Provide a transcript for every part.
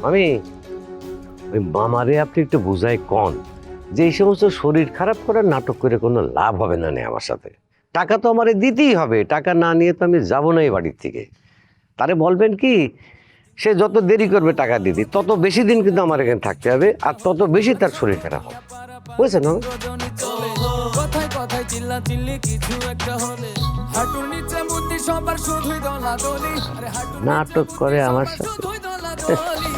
আমি ওই মামারে আপনি একটু বুঝাই কন যে এই সমস্ত শরীর খারাপ করার নাটক করে কোনো লাভ হবে না আমার সাথে। টাকা তো আমারে দিতেই হবে, টাকা না নিয়ে তো আমি যাবো না এই বাড়ির থেকে। তারে বলবেন কি, সে যত দেরি করবে টাকা দিতে, তত বেশি দিন কিন্তু আমার এখানে থাকতে হবে, আর তত বেশি তার শরীর খারাপ হবে। বুঝছেন? কথায় কথায় চিল্লা চিল্লি কিছু একটা হলে হাঁটুর নিচে বুদ্ধি সবার শুধুই দলাদলি। আরে হাঁটুর নাটক করে আমার সাথে। শুধুই দলাদলি।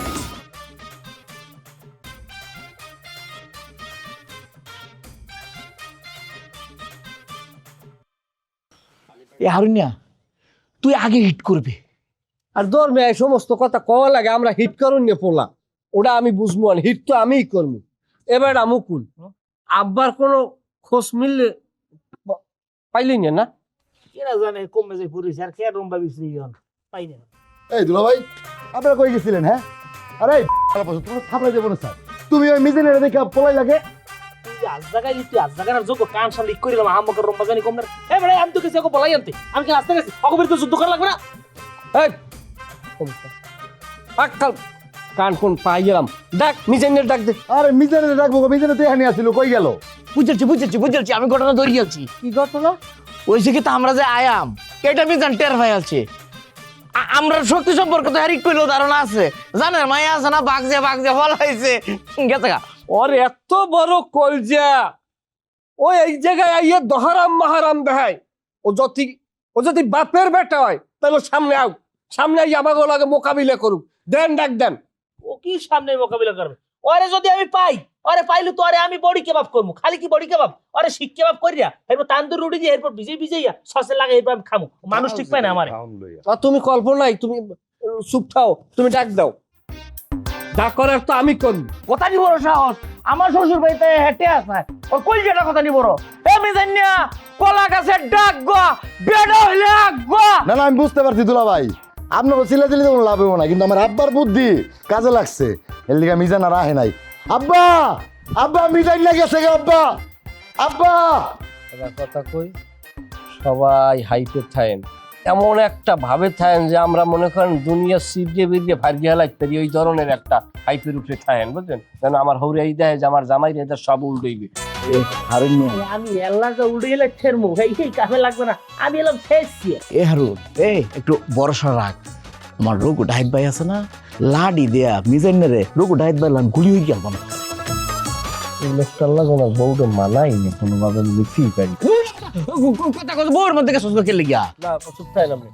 এ হারুনিয়া, তুই আগে হিট করবে। আর ধর্মে এই সমস্ত কথা কওয়া লাগে আমরা হিট করুন নিয়ে পোলা, ওটা আমি বুঝবো না, হিট তো আমিই করবো। এবার মুকুল আব্বার কোনো খোঁজ মিললে পাইলি না? কেনা জানে কমে যায় পুলিশ আর কে রুম ভাবিছি পাই না। এই দুলা ভাই, আপনারা কই গেছিলেন? হ্যাঁ, আরে তোমার থাপড়াই দেবো না স্যার। তুমি ওই মিজেনের দেখে পলাই লাগে। তুই আজ জায়গায় তুই আজ জায়গার যোগ্য কান সাল লিক করিলাম আমাকে রুম বাজানি কম না। এ বেড়ে আমি তো কিছু ওকে বলাই আনতে, আমি কি রাস্তা গেছি অকবের তো যুদ্ধ করা লাগবে না? এই আক্কাল কান কোন পাই গেলাম, ডাক মিজানের ডাক দে। আরে মিজেনের ডাকবো, মিজেনে তো এখানে আসছিল, কই গেল? বুঝেছি আমি ঘটনা ধরিয়ে আছি। কি ঘটনা? ওই যে তো আমরা যে আয়াম এটা মিজান টের ভাই আছে। আমরা শক্তি সম্পর্কে তো হারিক কইলেও ধারণা আছে, জানেন মায়া আছে না, বাঘ যে ফলাইছে গেছে গা। ওর এত বড় কলজা, ও এই জায়গায় আইয়ে দহারাম মাহারাম দেখায়। ও যদি বাপের বেটা হয় তাহলে সামনে আও, সামনে আইয়ে আমাকে লাগে মোকাবিলা করুক। দেন ডাক দেন। ও কি সামনে মোকাবিলা করবে? ওরে যদি আমি পাই, ওরে পাইলে তো আরে আমি বডি কেবাব করবো। খালি কি বডি কেবাব, ওরে শিক কেবাব করিয়া এরপর তান্দুর রুটি দিয়ে এরপর ভিজাইয়া সসে লাগে এরপর আমি খামো। মানুষ ঠিক পায় না আমারে। আর তুমি কল্পনাই, তুমি চুপ থাও, তুমি ডাক দাও। ডাক করার তো আমি করবো। কথা নি বড় সাহস, আমার শ্বশুর বাড়িতে হেঁটে আসে ওর কলজাটা কথা নি বড়। আমি জানি না কলা গাছের ডাক গো বেড়া হইলে গো। না না, আমি বুঝতে পারছি দুলা ভাই, আপনার চিল্লা চিল্লিতে কোনো লাভ হবে না, কিন্তু আমার আব্বার বুদ্ধি কাজে লাগছে। এর লিগে মিজান আর আহে নাই। আব্বা, আব্বা মিজান না গেছে গে আব্বা, আব্বা। কথা কই, সবাই হাইপে থাকেন, এমন একটা ভাবে থাকেন যে আমরা মনে করেন দুনিয়া সিরিয়ে বেরিয়ে ভারিয়ে লাগতে ওই ধরনের একটা হাইপের উপরে থাকেন, বুঝলেন? যেন আমার হৌরাই দেয় যে আমার জামাই রেজার সব উল্টোইবে। হারুনিয়া, আমি এল্লাটা উল্টে গেলে ঠেরমু এই কাফে লাগবে না, আমি এলাম শেষ। এ হারুন, একটু ভরসা রাখ। আমার রঘু ডাইট ভাই আছে না, লাডি দেয়া মিজাইনে রে রঘু ডাইট ভাই লান গুলি হয়ে গেল না। বউটা মানাই না কোনোভাবে লিখি পারি কথা কথা বউর মধ্যে কে সুস্থ খেলে গিয়া না, চুপ থাকেন আপনি।